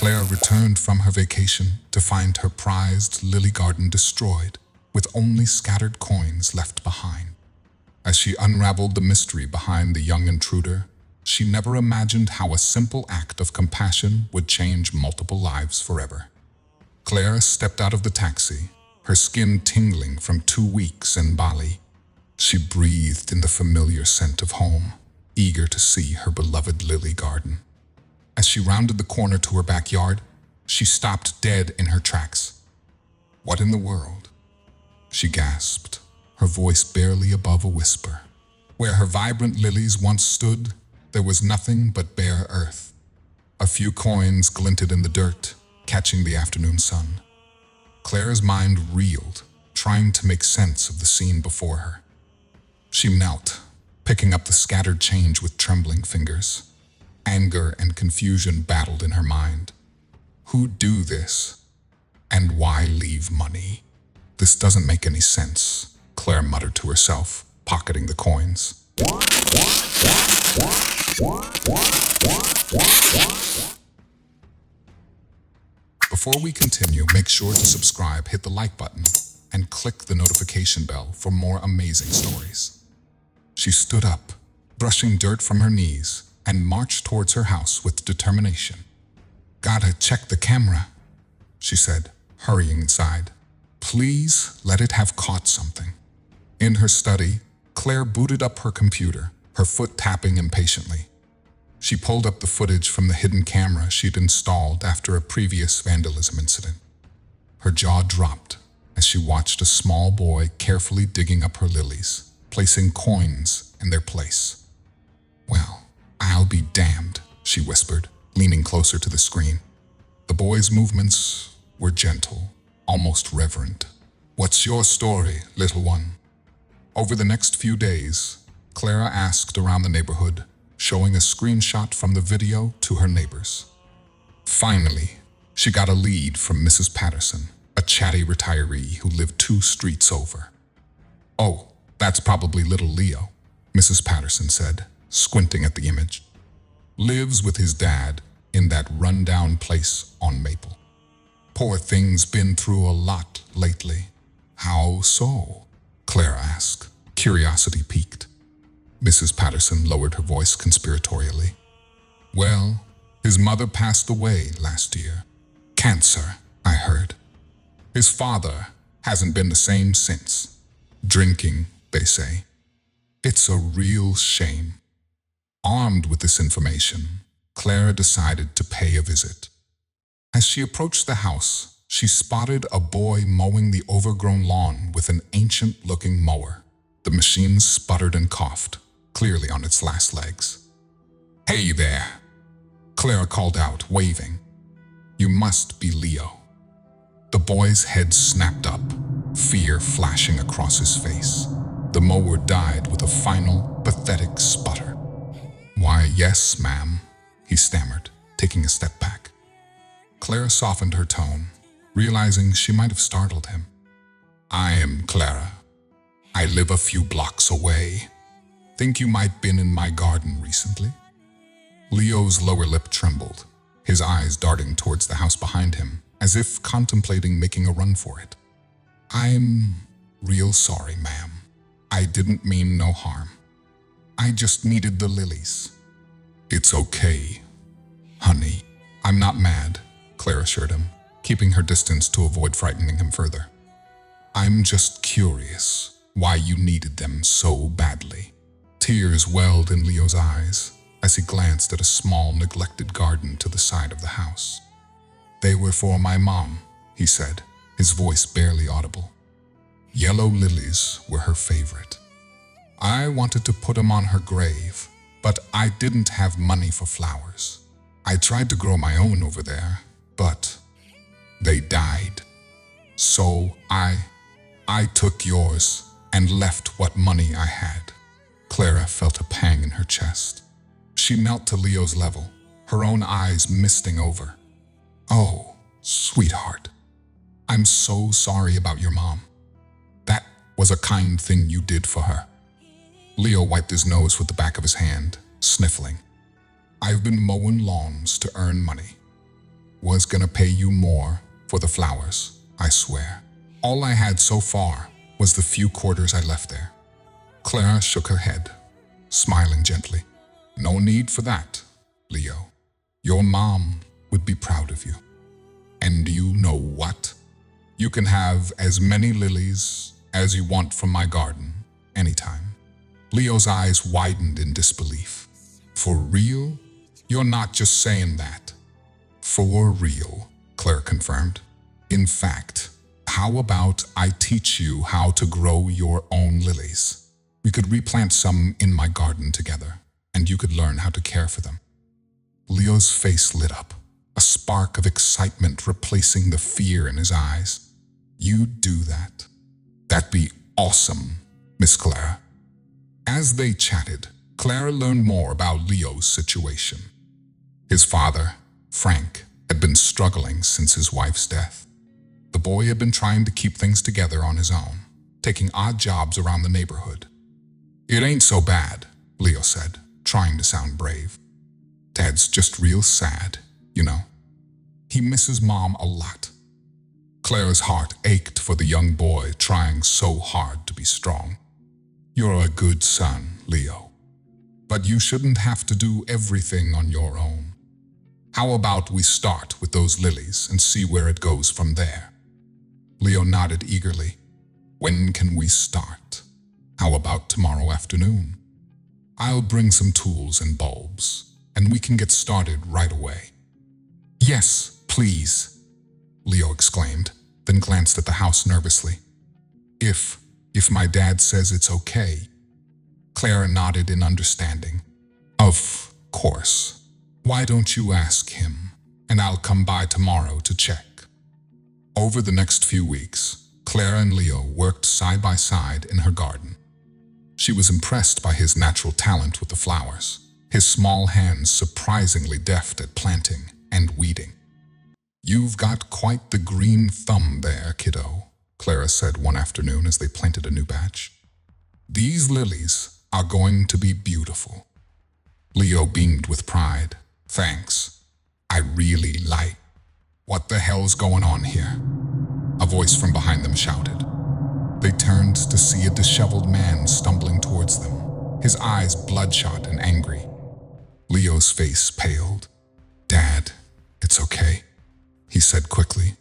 Claire returned from her vacation to find her prized lily garden destroyed, with only scattered coins left behind. As she unraveled the mystery behind the young intruder, she never imagined how a simple act of compassion would change multiple lives forever. Claire stepped out of the taxi, her skin tingling from 2 weeks in Bali. She breathed in the familiar scent of home, eager to see her beloved lily garden. As she rounded the corner to her backyard, she stopped dead in her tracks. "What in the world?" she gasped, her voice barely above a whisper. Where her vibrant lilies once stood, there was nothing but bare earth. A few coins glinted in the dirt, catching the afternoon sun. Claire's mind reeled, trying to make sense of the scene before her. She knelt, picking up the scattered change with trembling fingers. Anger and confusion battled in her mind. Who'd do this? And why leave money? "This doesn't make any sense," Claire muttered to herself, pocketing the coins. Before we continue, make sure to subscribe, hit the like button, and click the notification bell for more amazing stories. She stood up, brushing dirt from her knees, and marched towards her house with determination. "Gotta check the camera," she said, hurrying inside. "Please let it have caught something." In her study, Claire booted up her computer, her foot tapping impatiently. She pulled up the footage from the hidden camera she'd installed after a previous vandalism incident. Her jaw dropped as she watched a small boy carefully digging up her lilies, placing coins in their place. "Well, I'll be damned," she whispered, leaning closer to the screen. The boy's movements were gentle, almost reverent. "What's your story, little one?" Over the next few days, Clara asked around the neighborhood, showing a screenshot from the video to her neighbors. Finally, she got a lead from Mrs. Patterson, a chatty retiree who lived 2 streets over. "Oh, that's probably little Leo," Mrs. Patterson said, squinting at the image. "Lives with his dad in that rundown place on Maple. Poor thing's been through a lot lately." "How so?" Clara asked, curiosity piqued. Mrs. Patterson lowered her voice conspiratorially. "Well, his mother passed away last year. Cancer, I heard. His father hasn't been the same since. Drinking, they say. It's a real shame." Armed with this information, Clara decided to pay a visit. As she approached the house, she spotted a boy mowing the overgrown lawn with an ancient-looking mower. The machine sputtered and coughed, clearly on its last legs. "Hey there," Clara called out, waving. "You must be Leo." The boy's head snapped up, fear flashing across his face. The mower died with a final, pathetic sputter. "Why, yes, ma'am," he stammered, taking a step back. Clara softened her tone, realizing she might have startled him. "I am Clara. I live a few blocks away. Think you might been in my garden recently?" Leo's lower lip trembled, his eyes darting towards the house behind him, as if contemplating making a run for it. "I'm real sorry, ma'am. I didn't mean no harm. I just needed the lilies." "It's okay, honey. I'm not mad," Claire assured him, keeping her distance to avoid frightening him further. "I'm just curious why you needed them so badly." Tears welled in Leo's eyes as he glanced at a small, neglected garden to the side of the house. "They were for my mom," he said, his voice barely audible. "Yellow lilies were her favorite. I wanted to put them on her grave, but I didn't have money for flowers. I tried to grow my own over there, but they died. So I took yours and left what money I had." Clara felt a pang in her chest. She knelt to Leo's level, her own eyes misting over. "Oh, sweetheart, I'm so sorry about your mom. That was a kind thing you did for her." Leo wiped his nose with the back of his hand, sniffling. "I've been mowing lawns to earn money. is gonna pay you more for the flowers, I swear. All I had so far was the few quarters I left there. Clara shook her head, smiling gently. No need for that, Leo. Your mom would be proud of you. And you know what? You can have as many lilies as you want from my garden, anytime. Leo's eyes widened in disbelief. For real? You're not just saying that. For real, Claire confirmed. In fact, how about I teach you how to grow your own lilies? We could replant some in my garden together, and you could learn how to care for them. Leo's face lit up, a spark of excitement replacing the fear in his eyes. You'd do that? That'd be awesome, Miss Clara. As they chatted, Clara learned more about Leo's situation. His father, Frank, had been struggling since his wife's death. The boy had been trying to keep things together on his own, taking odd jobs around the neighborhood. It ain't so bad, Leo said, trying to sound brave. Dad's just real sad, you know. He misses Mom a lot. Clara's heart ached for the young boy trying so hard to be strong. You're a good son, Leo. But you shouldn't have to do everything on your own. How about we start with those lilies and see where it goes from there? Leo nodded eagerly. When can we start? How about tomorrow afternoon? I'll bring some tools and bulbs, and we can get started right away. Yes, please, Leo exclaimed, then glanced at the house nervously. If my dad says it's okay. Clara nodded in understanding. Of course. Why don't you ask him, and I'll come by tomorrow to check. Over the next few weeks, Clara and Leo worked side by side in her garden. She was impressed by his natural talent with the flowers, his small hands surprisingly deft at planting and weeding. You've got quite the green thumb there, kiddo, Clara said one afternoon as they planted a new batch. These lilies are going to be beautiful. Leo beamed with pride. Thanks. I really like. What the hell's going on here? A voice from behind them shouted. They turned to see a disheveled man stumbling towards them, his eyes bloodshot and angry. Leo's face paled. Dad, it's okay, he said quickly.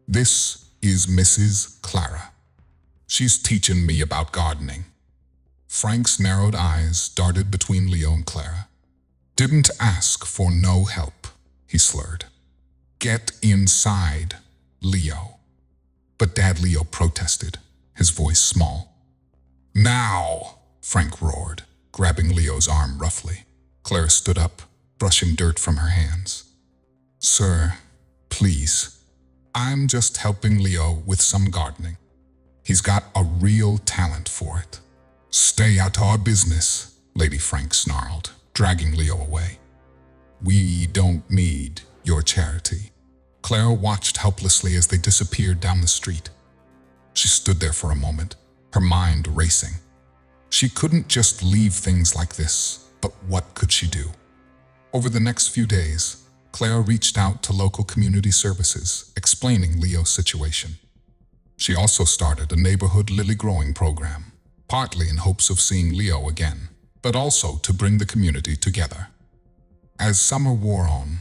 This is Mrs. Clara. She's teaching me about gardening. Frank's narrowed eyes darted between Leo and Clara. Didn't ask for no help, he slurred. Get inside, Leo. But Dad, Leo protested, his voice small. Now, Frank roared, grabbing Leo's arm roughly. Clara stood up, brushing dirt from her hands. Sir, please. I'm just helping Leo with some gardening. He's got a real talent for it. Stay out of our business, Lady Frank snarled, dragging Leo away. We don't need your charity. Clara watched helplessly as they disappeared down the street. She stood there for a moment, her mind racing. She couldn't just leave things like this, but what could she do? Over the next few days, Clara reached out to local community services, explaining Leo's situation. She also started a neighborhood lily growing program, partly in hopes of seeing Leo again, but also to bring the community together. As summer wore on,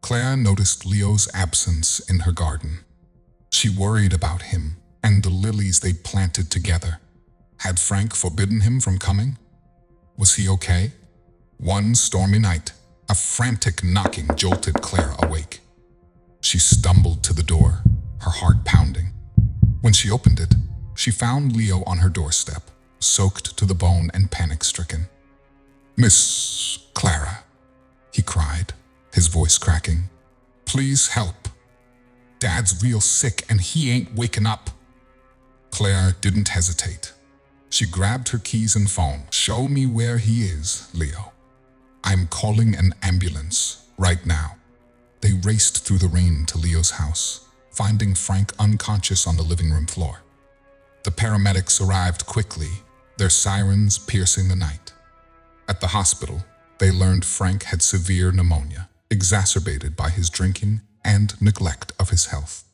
Clara noticed Leo's absence in her garden. She worried about him and the lilies they'd planted together. Had Frank forbidden him from coming? Was he okay? One stormy night, a frantic knocking jolted Clara awake. She stumbled to the door, her heart pounding. When she opened it, she found Leo on her doorstep, soaked to the bone and panic-stricken. Miss Clara, he cried, his voice cracking. Please help. Dad's real sick and he ain't waking up. Claire didn't hesitate. She grabbed her keys and phone. Show me where he is, Leo. I'm calling an ambulance right now. They raced through the rain to Leo's house, finding Frank unconscious on the living room floor. The paramedics arrived quickly, their sirens piercing the night. At the hospital, they learned Frank had severe pneumonia, exacerbated by his drinking and neglect of his health.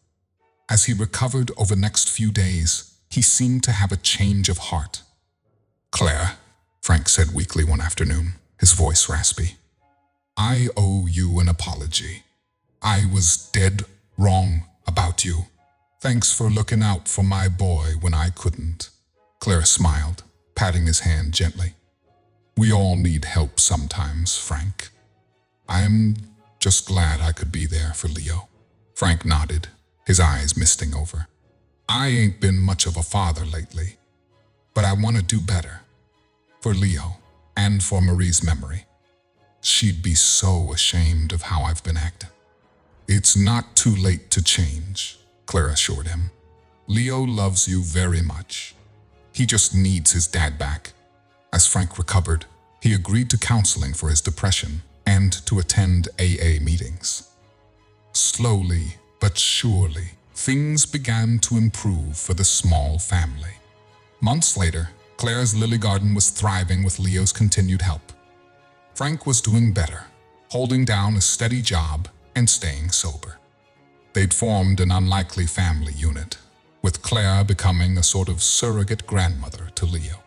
As he recovered over the next few days, he seemed to have a change of heart. "Claire," Frank said weakly one afternoon, his voice raspy, "I owe you an apology. I was dead wrong about you. Thanks for looking out for my boy when I couldn't." Claire smiled, patting his hand gently. "We all need help sometimes, Frank. I'm just glad I could be there for Leo." Frank nodded, his eyes misting over. "I ain't been much of a father lately, but I want to do better. For Leo, and for Marie's memory. She'd be so ashamed of how I've been acting." "It's not too late to change," Claire assured him. "Leo loves you very much. He just needs his dad back." As Frank recovered, he agreed to counseling for his depression and to attend AA meetings. Slowly but surely, things began to improve for the small family. Months later, Claire's lily garden was thriving with Leo's continued help. Frank was doing better, holding down a steady job and staying sober. They'd formed an unlikely family unit, with Claire becoming a sort of surrogate grandmother to Leo.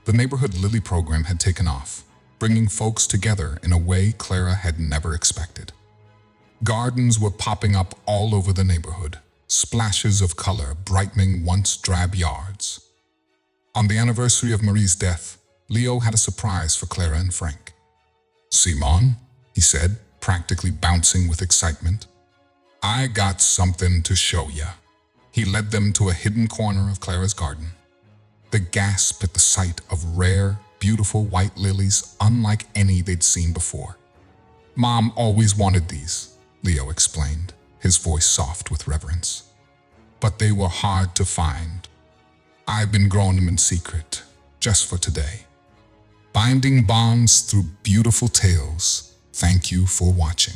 The neighborhood lily program had taken off, bringing folks together in a way Clara had never expected. Gardens were popping up all over the neighborhood, splashes of color brightening once drab yards. On the anniversary of Marie's death, Leo had a surprise for Clara and Frank. "Simon," he said, practically bouncing with excitement, "I got something to show ya." He led them to a hidden corner of Clara's garden. They gasped at the sight of rare, beautiful white lilies unlike any they'd seen before. "Mom always wanted these," Leo explained, his voice soft with reverence. "But they were hard to find. I've been growing them in secret, just for today. Binding bonds through beautiful tales. Thank you for watching."